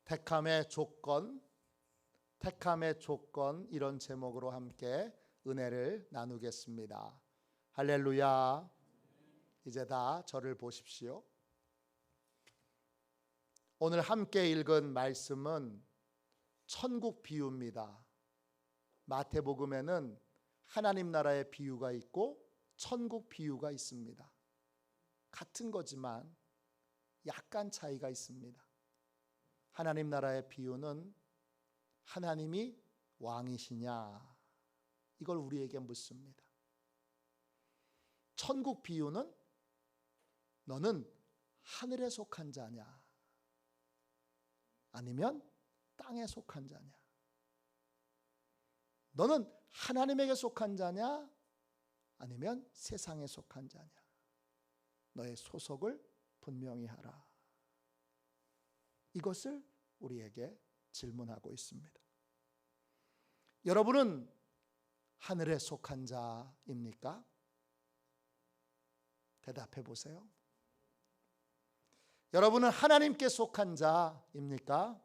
택함의 조건 이런 제목으로 함께 은혜를 나누겠습니다. 할렐루야. 이제 다 저를 보십시오. 오늘 함께 읽은 말씀은 천국 비유입니다. 마태복음에는 하나님 나라의 비유가 있고 천국 비유가 있습니다. 같은 거지만 약간 차이가 있습니다. 하나님 나라의 비유는 하나님이 왕이시냐, 이걸 우리에게 묻습니다. 천국 비유는 너는 하늘에 속한 자냐 아니면 땅에 속한 자냐, 너는 하나님에게 속한 자냐 아니면 세상에 속한 자냐, 너의 소속을 분명히 하라. 이것을 우리에게 질문하고 있습니다. 여러분은 하늘에 속한 자입니까? 대답해 보세요. 여러분은 하나님께 속한 자입니까?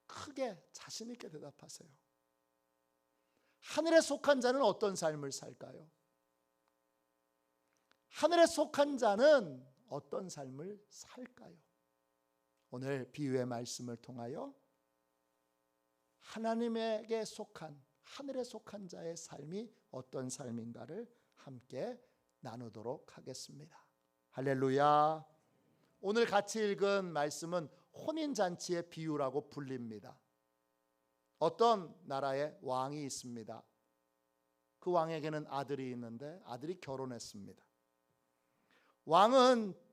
크게 자신 있게 대답하세요. 하늘에 속한 자는 어떤 삶을 살까요? 하늘에 속한 자는 어떤 삶을 살까요? 오늘 비유의 말씀을 통하여 하나님에게 속한, 하늘에 속한 자의 삶이 어떤 삶인가를 함께 나누도록 하겠습니다. 할렐루야. 오늘 같이 읽은 말씀은 혼인잔치의 비유라고 불립니다. 어떤 나라에 왕이 있습니다. 그 왕에게는 아들이 있는데 아들이 결혼했습니다. 왕은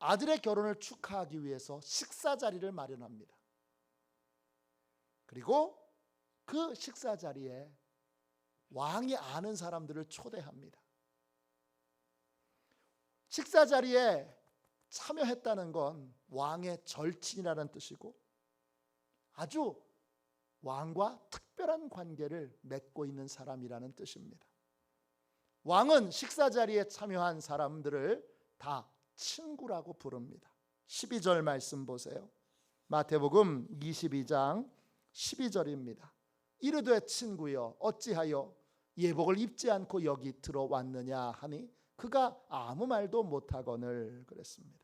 아들의 결혼을 축하하기 위해서 식사 자리를 마련합니다. 그리고 그 식사 자리에 왕이 아는 사람들을 초대합니다. 식사 자리에 참여했다는 건 왕의 절친이라는 뜻이고 아주 왕과 특별한 관계를 맺고 있는 사람이라는 뜻입니다. 왕은 식사 자리에 참여한 사람들을 다 친구라고 부릅니다. 12절 말씀 보세요. 마태복음 22장 12절입니다. 이르되 친구여 어찌하여 예복을 입지 않고 여기 들어왔느냐 하니 그가 아무 말도 못하거늘 그랬습니다.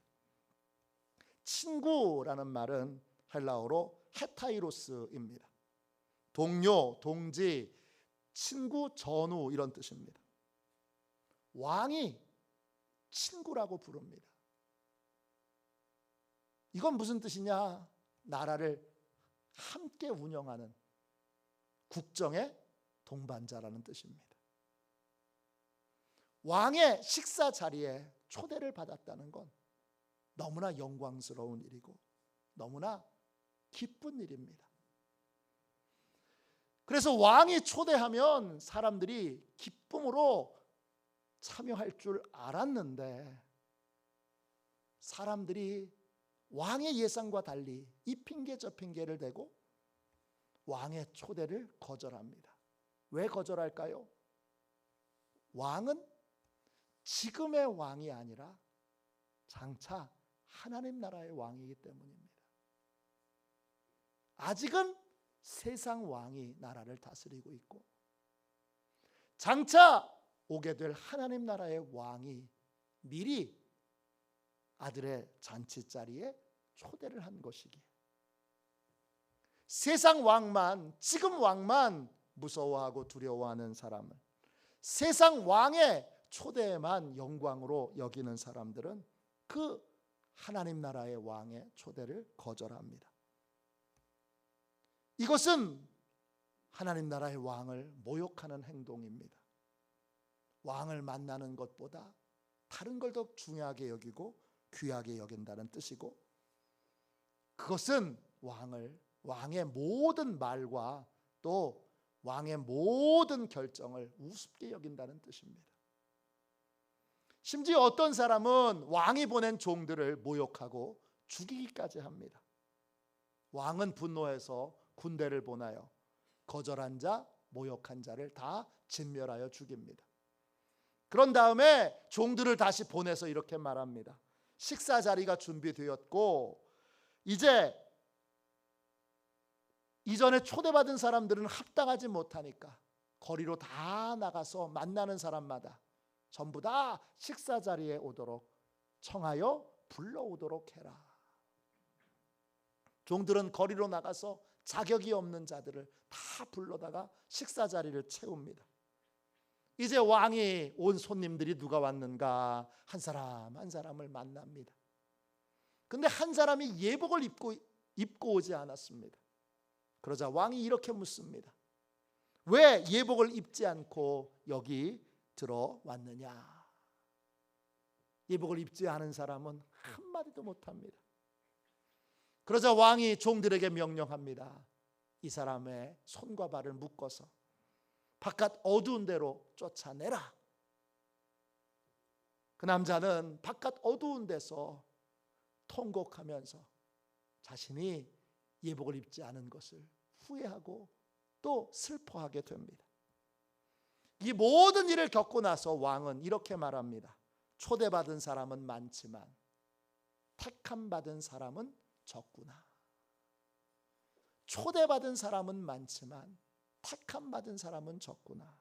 친구라는 말은 헬라어로 헤타이로스입니다. 동료, 동지, 친구, 전우 이런 뜻입니다. 왕이 친구라고 부릅니다. 이건 무슨 뜻이냐? 나라를 함께 운영하는 국정의 동반자라는 뜻입니다. 왕의 식사 자리에 초대를 받았다는 건 너무나 영광스러운 일이고 너무나 기쁜 일입니다. 그래서 왕이 초대하면 사람들이 기쁨으로 참여할 줄 알았는데 사람들이 왕의 예상과 달리 이 핑계 저 핑계를 대고 왕의 초대를 거절합니다. 왜 거절할까요? 왕은 지금의 왕이 아니라 장차 하나님 나라의 왕이기 때문입니다. 아직은 세상 왕이 나라를 다스리고 있고 장차 오게 될 하나님 나라의 왕이 미리 아들의 잔치 자리에 초대를 한 것이기에 세상 왕만, 지금 왕만 무서워하고 두려워하는 사람을 세상 왕의 초대에만 영광으로 여기는 사람들은 그 하나님 나라의 왕의 초대를 거절합니다. 이것은 하나님 나라의 왕을 모욕하는 행동입니다. 왕을 만나는 것보다 다른 걸 더 중요하게 여기고 귀하게 여긴다는 뜻이고 그것은 왕의 모든 말과 또 왕의 모든 결정을 우습게 여긴다는 뜻입니다. 심지어 어떤 사람은 왕이 보낸 종들을 모욕하고 죽이기까지 합니다. 왕은 분노해서 군대를 보내요. 거절한 자, 모욕한 자를 다 진멸하여 죽입니다. 그런 다음에 종들을 다시 보내서 이렇게 말합니다. 식사 자리가 준비되었고 이제 이전에 초대받은 사람들은 합당하지 못하니까 거리로 다 나가서 만나는 사람마다 전부 다 식사 자리에 오도록 청하여 불러오도록 해라. 종들은 거리로 나가서 자격이 없는 자들을 다 불러다가 식사 자리를 채웁니다. 이제 왕이 온 손님들이 누가 왔는가 한 사람 한 사람을 만납니다. 근데 한 사람이 예복을 입고 오지 않았습니다. 그러자 왕이 이렇게 묻습니다. 왜 예복을 입지 않고 여기 들어왔느냐? 예복을 입지 않은 사람은 한마디도 못합니다. 그러자 왕이 종들에게 명령합니다. 이 사람의 손과 발을 묶어서 바깥 어두운 데로 쫓아내라. 그 남자는 바깥 어두운 데서 통곡하면서 자신이 예복을 입지 않은 것을 후회하고 또 슬퍼하게 됩니다. 이 모든 일을 겪고 나서 왕은 이렇게 말합니다. 초대받은 사람은 많지만 택함 받은 사람은 적구나. 초대받은 사람은 많지만 택함 받은 사람은 적구나.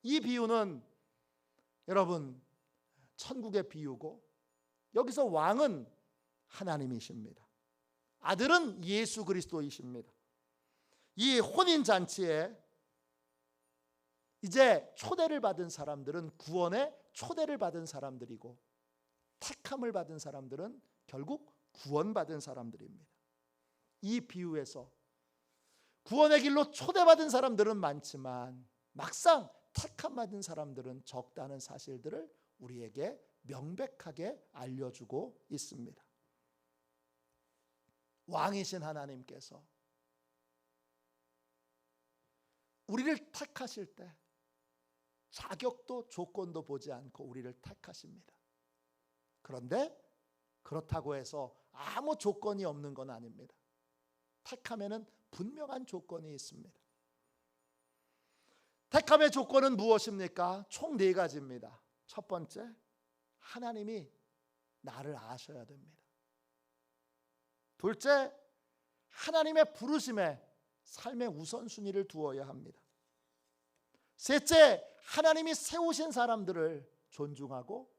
이 비유는 여러분 천국의 비유고 여기서 왕은 하나님이십니다. 아들은 예수 그리스도이십니다. 이 혼인잔치에 이제 초대를 받은 사람들은 구원의 초대를 받은 사람들이고 택함을 받은 사람들은 결국 구원받은 사람들입니다. 이 비유에서 구원의 길로 초대받은 사람들은 많지만 막상 택함 받은 사람들은 적다는 사실들을 우리에게 명백하게 알려주고 있습니다. 왕이신 하나님께서 우리를 택하실 때 자격도 조건도 보지 않고 우리를 택하십니다. 그런데 그렇다고 해서 아무 조건이 없는 건 아닙니다. 택함에는 분명한 조건이 있습니다. 택함의 조건은 무엇입니까? 총 4가지입니다. 첫 번째, 하나님이 나를 아셔야 됩니다. 둘째, 하나님의 부르심에 삶의 우선순위를 두어야 합니다. 셋째, 하나님이 세우신 사람들을 존중하고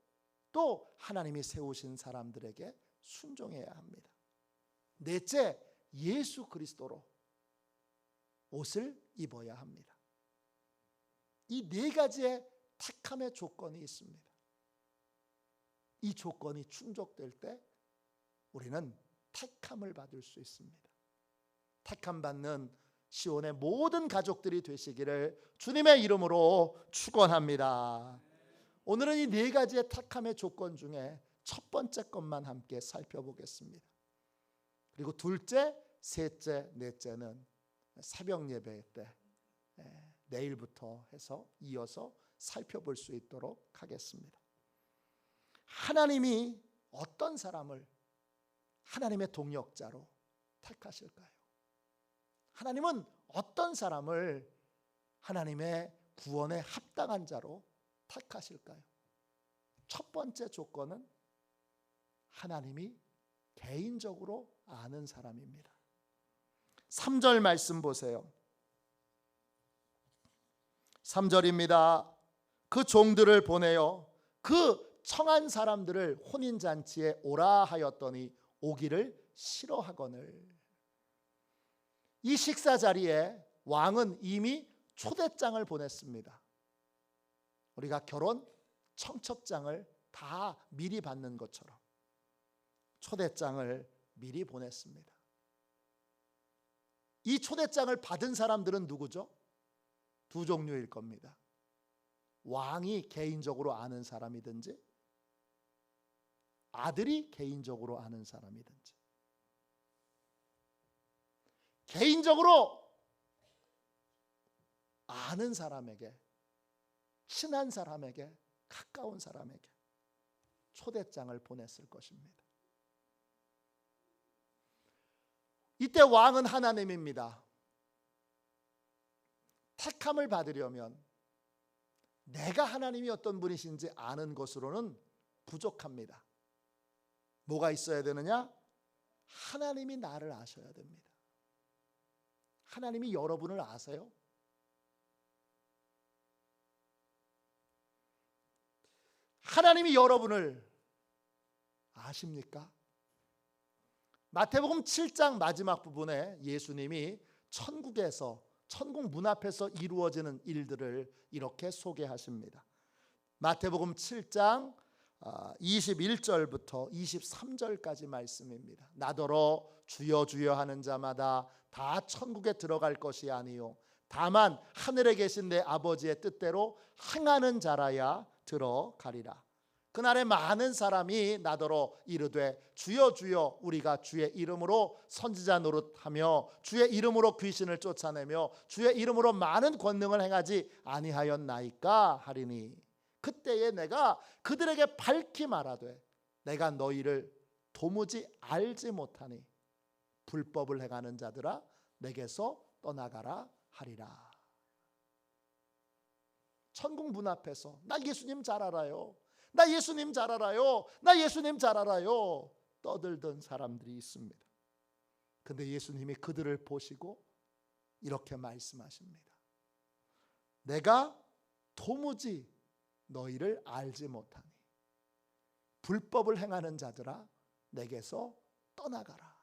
또 하나님이 세우신 사람들에게 순종해야 합니다. 넷째, 예수 그리스도로 옷을 입어야 합니다. 이 4가지의 택함의 조건이 있습니다. 이 조건이 충족될 때 우리는 택함을 받을 수 있습니다. 택함 받는 시온의 모든 가족들이 되시기를 주님의 이름으로 축원합니다. 오늘은 이 4가지의 택함의 조건 중에 첫 번째 것만 함께 살펴보겠습니다. 그리고 둘째, 셋째, 넷째는 새벽 예배 때 내일부터 해서 이어서 살펴볼 수 있도록 하겠습니다. 하나님이 어떤 사람을 하나님의 동역자로 택하실까요? 하나님은 어떤 사람을 하나님의 구원에 합당한 자로 택하실까요? 첫 번째 조건은 하나님이 개인적으로 아는 사람입니다. 3절 말씀 보세요. 3절입니다. 그 종들을 보내어 그 청한 사람들을 혼인잔치에 오라 하였더니 오기를 싫어하거늘. 이 식사 자리에 왕은 이미 초대장을 보냈습니다. 우리가 결혼 청첩장을 다 미리 받는 것처럼 초대장을 미리 보냈습니다. 이 초대장을 받은 사람들은 누구죠? 2 종류일 겁니다. 왕이 개인적으로 아는 사람이든지 아들이 개인적으로 아는 사람이든지. 개인적으로 아는 사람에게, 친한 사람에게, 가까운 사람에게 초대장을 보냈을 것입니다. 이때 왕은 하나님입니다. 택함을 받으려면 내가 하나님이 어떤 분이신지 아는 것으로는 부족합니다. 뭐가 있어야 되느냐? 하나님이 나를 아셔야 됩니다. 하나님이 여러분을 아세요? 하나님이 여러분을 아십니까? 마태복음 7장 마지막 부분에 예수님이 천국에서, 천국 문 앞에서 이루어지는 일들을 이렇게 소개하십니다. 마태복음 7장 21절부터 23절까지 말씀입니다. 나더러 주여 주여 하는 자마다 다 천국에 들어갈 것이 아니요 다만 하늘에 계신 내 아버지의 뜻대로 행하는 자라야 들어가리라. 그날에 많은 사람이 나더러 이르되 주여 주여 우리가 주의 이름으로 선지자 노릇하며 주의 이름으로 귀신을 쫓아내며 주의 이름으로 많은 권능을 행하지 아니하였나이까 하리니 그때에 내가 그들에게 밝히 말하되 내가 너희를 도무지 알지 못하니 불법을 행하는 자들아 내게서 떠나가라 하리라. 천국 문 앞에서 나 예수님 잘 알아요, 나 예수님 잘 알아요, 나 예수님 잘 알아요 떠들던 사람들이 있습니다. 근데 예수님이 그들을 보시고 이렇게 말씀하십니다. 내가 도무지 너희를 알지 못하니 불법을 행하는 자들아 내게서 떠나가라.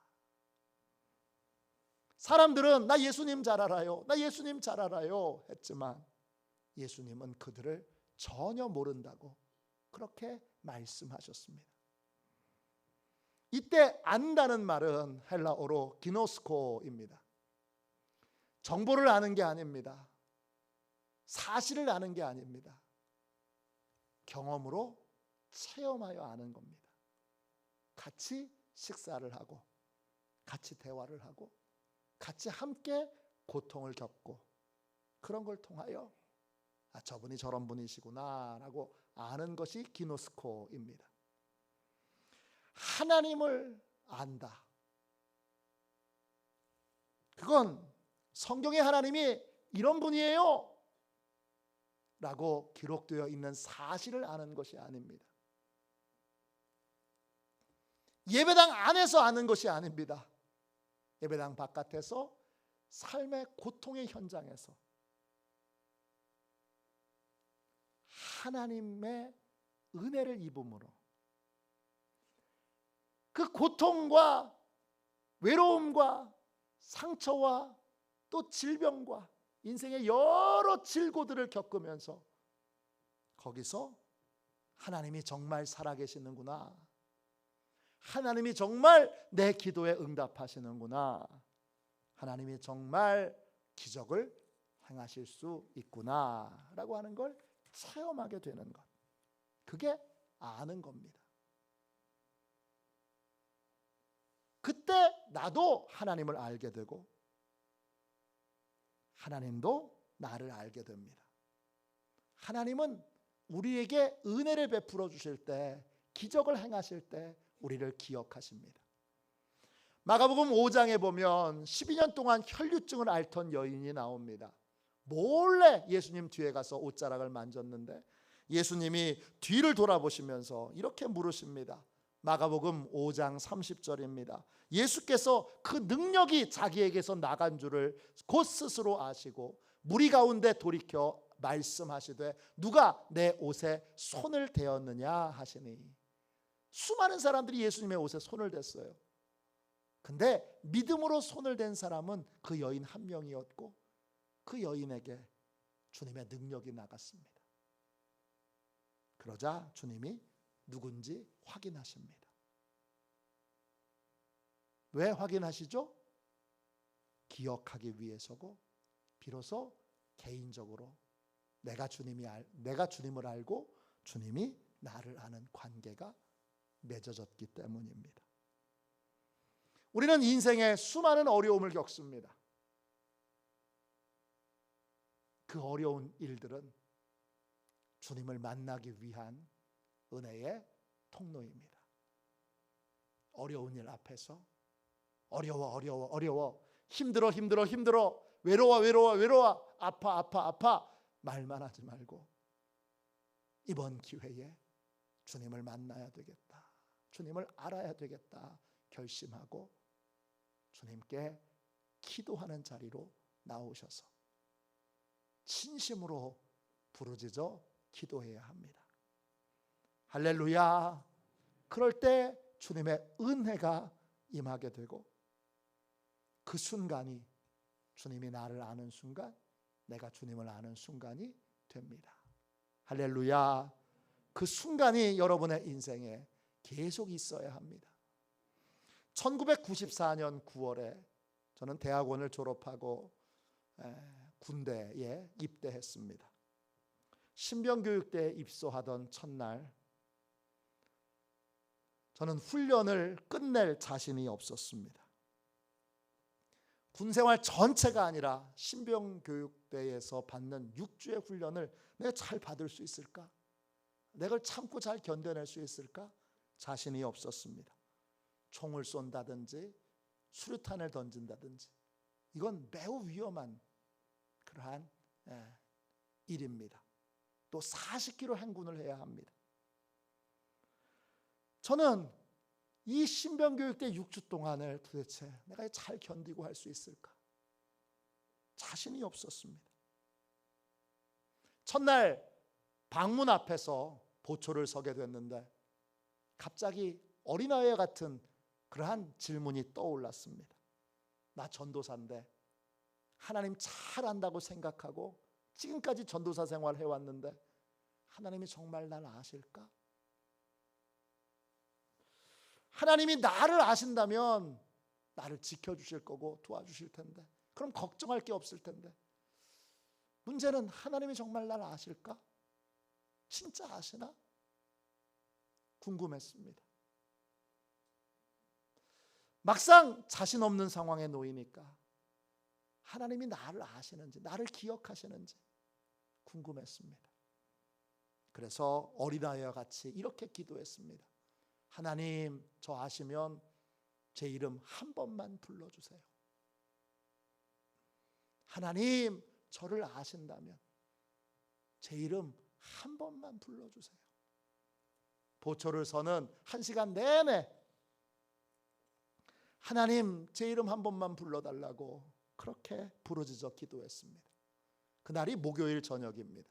사람들은 나 예수님 잘 알아요, 나 예수님 잘 알아요 했지만 예수님은 그들을 전혀 모른다고 그렇게 말씀하셨습니다. 이때 안다는 말은 헬라어로 기노스코입니다. 정보를 아는 게 아닙니다. 사실을 아는 게 아닙니다. 경험으로 체험하여 아는 겁니다. 같이 식사를 하고 같이 대화를 하고 같이 함께 고통을 겪고 그런 걸 통하여 저분이 저런 분이시구나 라고 아는 것이 기노스코입니다. 하나님을 안다. 그건 성경에 하나님이 이런 분이에요 라고 기록되어 있는 사실을 아는 것이 아닙니다. 예배당 안에서 아는 것이 아닙니다. 예배당 바깥에서 삶의 고통의 현장에서 하나님의 은혜를 입음으로 그 고통과 외로움과 상처와 또 질병과 인생의 여러 질고들을 겪으면서 거기서 하나님이 정말 살아계시는구나, 하나님이 정말 내 기도에 응답하시는구나, 하나님이 정말 기적을 행하실 수 있구나 라고 하는 걸 체험하게 되는 것, 그게 아는 겁니다. 그때 나도 하나님을 알게 되고 하나님도 나를 알게 됩니다. 하나님은 우리에게 은혜를 베풀어 주실 때, 기적을 행하실 때 우리를 기억하십니다. 마가복음 5장에 보면 12년 동안 혈류증을 앓던 여인이 나옵니다. 몰래 예수님 뒤에 가서 옷자락을 만졌는데 예수님이 뒤를 돌아보시면서 이렇게 물으십니다. 마가복음 5장 30절입니다. 예수께서 그 능력이 자기에게서 나간 줄을 곧 스스로 아시고 무리 가운데 돌이켜 말씀하시되 누가 내 옷에 손을 대었느냐 하시니, 수많은 사람들이 예수님의 옷에 손을 댔어요. 근데 믿음으로 손을 댄 사람은 그 여인 한 명이었고 그 여인에게 주님의 능력이 나갔습니다. 그러자 주님이 누군지 확인하십니다. 왜 확인하시죠? 기억하기 위해서고 비로소 개인적으로 내가 주님을 알고 주님이 나를 아는 관계가 맺어졌기 때문입니다. 우리는 인생에 수많은 어려움을 겪습니다. 그 어려운 일들은 주님을 만나기 위한 은혜의 통로입니다. 어려운 일 앞에서 어려워 힘들어 외로워 아파 말만 하지 말고 이번 기회에 주님을 만나야 되겠다, 주님을 알아야 되겠다 결심하고 주님께 기도하는 자리로 나오셔서 진심으로 부르짖어 기도해야 합니다. 할렐루야. 그럴 때 주님의 은혜가 임하게 되고 그 순간이 주님이 나를 아는 순간, 내가 주님을 아는 순간이 됩니다. 할렐루야. 그 순간이 여러분의 인생에 계속 있어야 합니다. 1994년 9월에 저는 대학원을 졸업하고 군대에 입대했습니다. 신병교육대에 입소하던 첫날 저는 훈련을 끝낼 자신이 없었습니다. 군생활 전체가 아니라 신병교육대에서 받는 6주의 훈련을 내가 잘 받을 수 있을까? 내가 참고 잘 견뎌낼 수 있을까? 자신이 없었습니다. 총을 쏜다든지 수류탄을 던진다든지 이건 매우 위험한 그러한 일입니다. 또 40km 행군을 해야 합니다. 저는 이 신병교육대 6주 동안을 도대체 내가 잘 견디고 할 수 있을까? 자신이 없었습니다. 첫날 방문 앞에서 보초를 서게 됐는데 갑자기 어린아이 같은 그러한 질문이 떠올랐습니다. 나 전도사인데 하나님 잘 안다고 생각하고 지금까지 전도사 생활 해왔는데 하나님이 정말 날 아실까? 하나님이 나를 아신다면 나를 지켜주실 거고 도와주실 텐데 그럼 걱정할 게 없을 텐데 문제는 하나님이 정말 날 아실까? 진짜 아시나? 궁금했습니다. 막상 자신 없는 상황에 놓이니까 하나님이 나를 아시는지 나를 기억하시는지 궁금했습니다. 그래서 어린아이와 같이 이렇게 기도했습니다. 하나님, 저 아시면 제 이름 한 번만 불러주세요. 하나님, 저를 아신다면 제 이름 한 번만 불러주세요. 보초를 서는 1시간 내내 하나님, 제 이름 한 번만 불러달라고 그렇게 부르짖어 기도했습니다. 그날이 목요일 저녁입니다.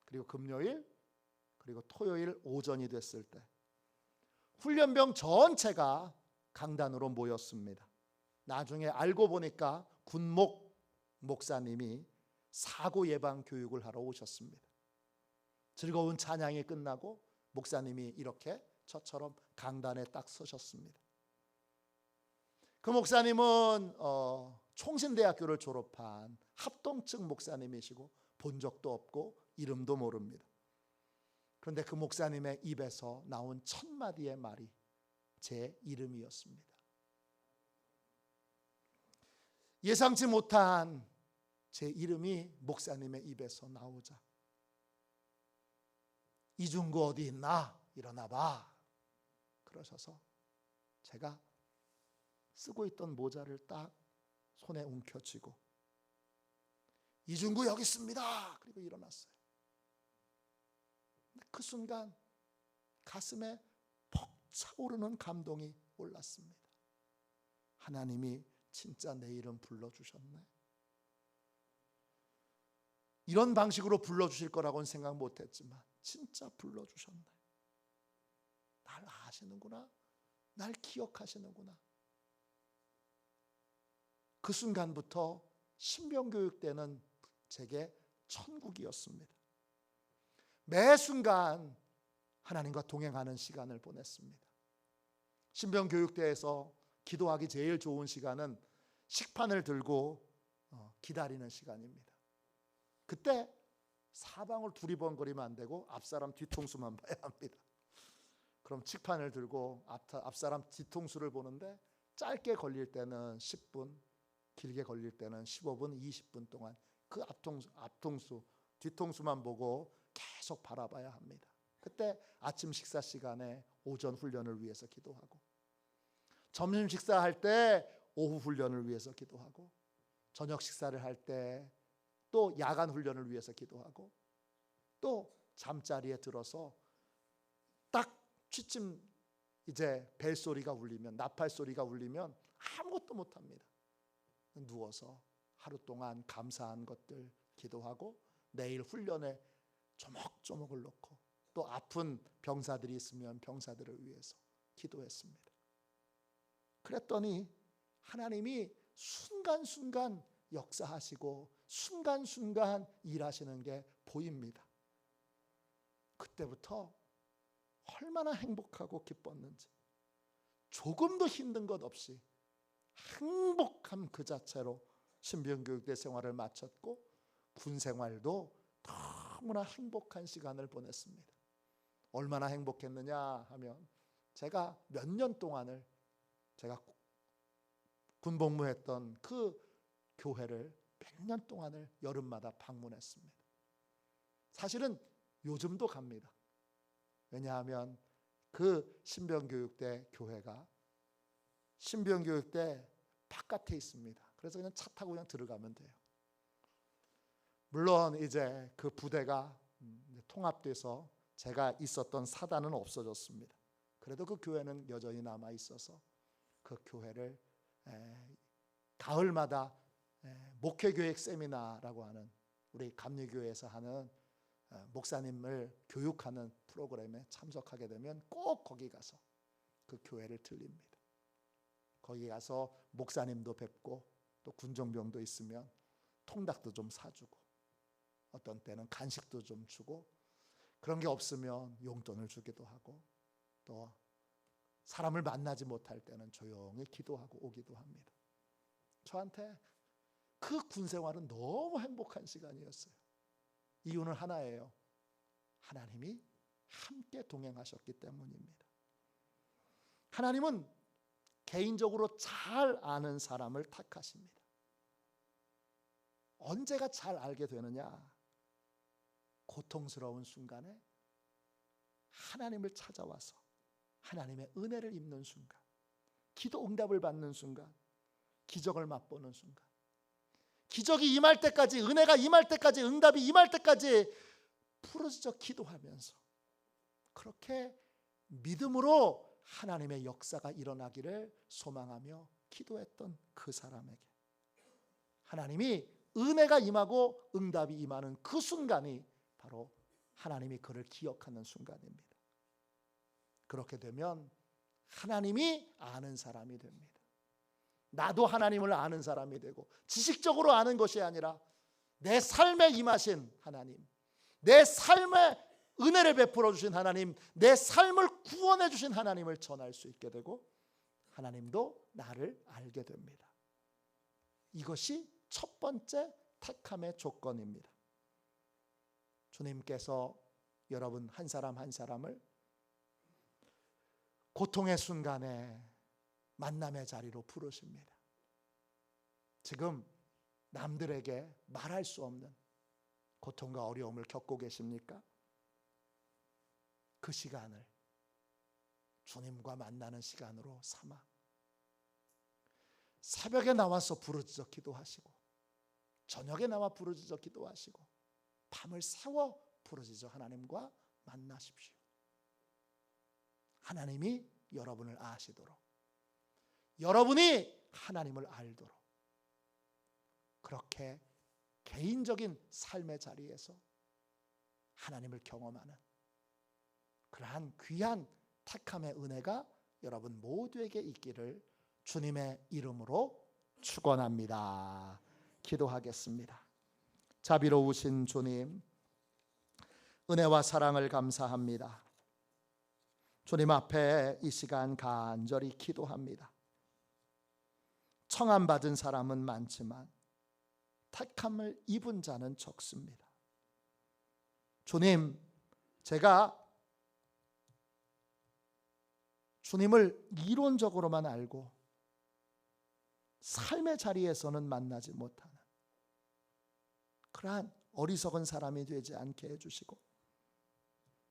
그리고 금요일 그리고 토요일 오전이 됐을 때 훈련병 전체가 강단으로 모였습니다. 나중에 알고 보니까 군목 목사님이 사고 예방 교육을 하러 오셨습니다. 즐거운 찬양이 끝나고 목사님이 이렇게 저처럼 강단에 딱 서셨습니다. 그 목사님은 총신대학교를 졸업한 합동측 목사님이시고 본 적도 없고 이름도 모릅니다. 그런데 그 목사님의 입에서 나온 첫 마디의 말이 제 이름이었습니다. 예상치 못한 제 이름이 목사님의 입에서 나오자 이중구 어디 있나? 일어나 봐. 그러셔서 제가 쓰고 있던 모자를 딱 손에 움켜쥐고 이중구 여기 있습니다. 그리고 일어났어요. 그 순간 가슴에 벅차오르는 감동이 올랐습니다. 하나님이 진짜 내 이름 불러주셨네. 이런 방식으로 불러주실 거라고는 생각 못했지만 진짜 불러주셨네. 날 아시는구나. 날 기억하시는구나. 그 순간부터 신병교육 때는 제게 천국이었습니다. 매 순간 하나님과 동행하는 시간을 보냈습니다. 신병교육대에서 기도하기 제일 좋은 시간은 식판을 들고 기다리는 시간입니다. 그때 사방을 두리번거리면 안 되고 앞사람 뒤통수만 봐야 합니다. 그럼 식판을 들고 앞사람 뒤통수를 보는데 짧게 걸릴 때는 10분, 길게 걸릴 때는 15분, 20분 동안 그 앞통수, 뒤통수만 보고 계속 바라봐야 합니다. 그때 아침 식사 시간에 오전 훈련을 위해서 기도하고 점심 식사할 때 오후 훈련을 위해서 기도하고 저녁 식사를 할 때 또 야간 훈련을 위해서 기도하고 또 잠자리에 들어서 딱 취침 이제 벨소리가 울리면, 나팔소리가 울리면 아무것도 못합니다. 누워서 하루 동안 감사한 것들 기도하고 내일 훈련에 조목조목을 놓고 또 아픈 병사들이 있으면 병사들을 위해서 기도했습니다. 그랬더니 하나님이 순간순간 역사하시고 순간순간 일하시는 게 보입니다. 그때부터 얼마나 행복하고 기뻤는지, 조금도 힘든 것 없이 행복함 그 자체로 신병교육대 생활을 마쳤고 군 생활도 너무나 행복한 시간을 보냈습니다. 얼마나 행복했느냐 하면 제가 몇 년 동안을 제가 군복무했던 그 교회를 몇 년 동안을 여름마다 방문했습니다. 사실은 요즘도 갑니다. 왜냐하면 그 신병교육대 교회가 신병교육대 바깥에 있습니다. 그래서 그냥 차 타고 그냥 들어가면 돼요. 물론 이제 그 부대가 통합돼서 제가 있었던 사단은 없어졌습니다. 그래도 그 교회는 여전히 남아 있어서 그 교회를 가을마다 목회교육 세미나라고 하는 우리 감리교회에서 하는 목사님을 교육하는 프로그램에 참석하게 되면 꼭 거기 가서 그 교회를 들립니다. 거기 가서 목사님도 뵙고 또 군종병도 있으면 통닭도 좀 사주고 어떤 때는 간식도 좀 주고, 그런 게 없으면 용돈을 주기도 하고, 또 사람을 만나지 못할 때는 조용히 기도하고 오기도 합니다. 저한테 그 군생활은 너무 행복한 시간이었어요. 이유는 하나예요. 하나님이 함께 동행하셨기 때문입니다. 하나님은 개인적으로 잘 아는 사람을 택하십니다. 언제가 잘 알게 되느냐? 고통스러운 순간에 하나님을 찾아와서 하나님의 은혜를 입는 순간, 기도 응답을 받는 순간, 기적을 맛보는 순간, 기적이 임할 때까지, 은혜가 임할 때까지, 응답이 임할 때까지 부르짖어 기도하면서 그렇게 믿음으로 하나님의 역사가 일어나기를 소망하며 기도했던 그 사람에게 하나님이 은혜가 임하고 응답이 임하는 그 순간이 바로 하나님이 그를 기억하는 순간입니다. 그렇게 되면 하나님이 아는 사람이 됩니다. 나도 하나님을 아는 사람이 되고, 지식적으로 아는 것이 아니라 내 삶에 임하신 하나님, 내 삶에 은혜를 베풀어 주신 하나님, 내 삶을 구원해 주신 하나님을 전할 수 있게 되고 하나님도 나를 알게 됩니다. 이것이 첫 번째 택함의 조건입니다. 주님께서 여러분 한 사람 한 사람을 고통의 순간에 만남의 자리로 부르십니다. 지금 남들에게 말할 수 없는 고통과 어려움을 겪고 계십니까? 그 시간을 주님과 만나는 시간으로 삼아 새벽에 나와서 부르짖어 기도하시고, 저녁에 나와 부르짖어 기도하시고, 밤을 새워 부르짖어 하나님과 만나십시오. 하나님이 여러분을 아시도록, 여러분이 하나님을 알도록, 그렇게 개인적인 삶의 자리에서 하나님을 경험하는 그러한 귀한 택함의 은혜가 여러분 모두에게 있기를 주님의 이름으로 축원합니다. 기도하겠습니다. 자비로우신 주님, 은혜와 사랑을 감사합니다. 주님 앞에 이 시간 간절히 기도합니다. 청함받은 사람은 많지만 택함을 입은 자는 적습니다. 주님, 제가 주님을 이론적으로만 알고 삶의 자리에서는 만나지 못하는 그러한 어리석은 사람이 되지 않게 해주시고,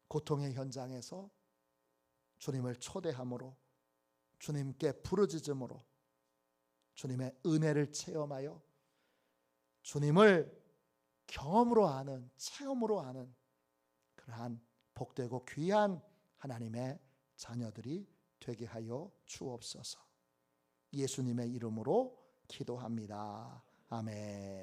고통의 현장에서 주님을 초대함으로, 주님께 부르짖음으로 주님의 은혜를 체험하여 주님을 경험으로 아는, 체험으로 아는 그러한 복되고 귀한 하나님의 자녀들이 되게 하여 주옵소서. 예수님의 이름으로 기도합니다. 아멘.